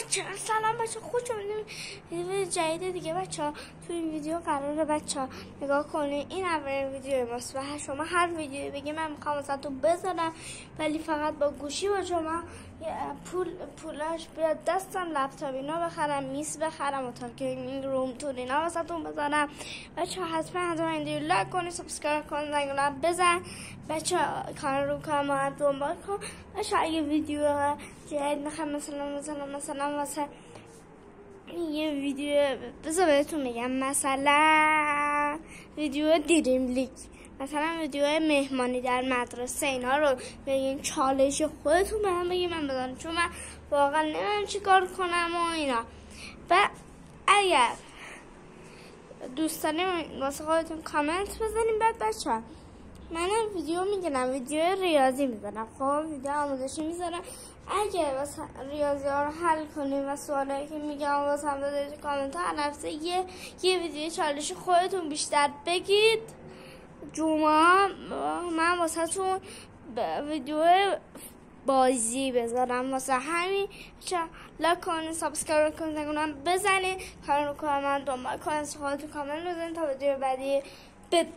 بچه سلام بچه، خوش اومدید ویدیو جدید دیگه. بچه تو این ویدیو قراره بچه نگاه کنید، این اولین ویدیو ماست و شما هر ویدیویی بگی من میخوام واسهتون بذارم، ولی فقط با گوشی باشه. من پولاش بیاد دستم، لپتاپ اینا بخرم، میز بخرم، اتاق گیمینگ روم تور اینا واسهتون بذارم. بچه حتما این ویدیو لایک کنید، سابسکرایب کنید، زنگوله بزن. بچه کانال رو ما دنبال کن. بچه اگه ویدیو جدید میخوام مثلا واسه یه ویدیو بذار بهتون میگم، مثلا ویدیو دریم لیگ، مثلا ویدیو مهمانی در مدرسه، اینا رو بگین چالش خودتون به هم بگین من بذارم، چون من واقعا نمیدونم چی کار کنم و اینا. و اگر دوست داریم واسه خودتون کامنت بزنیم. بعد بچه من ویدیو میگیرم، ویدیو ریاضی میذارم، خب ویدیو آموزشی میذارم. اگه واسه ریاضی ها رو حل کنیم و سوالایی که میگم واسه هم بذارید کامنت ها، هر هفته یه ویدیو چالش خودتون بیشتر بگید. جمعه من واسه تون ویدیو بازی بذارم. واسه همین لایک کنید، سابسکرایب کنید، زنگوله بزنید، کانال رو من دنبال کنید، خودتون کامنت بزنید تا ویدیو بعدی بدرود.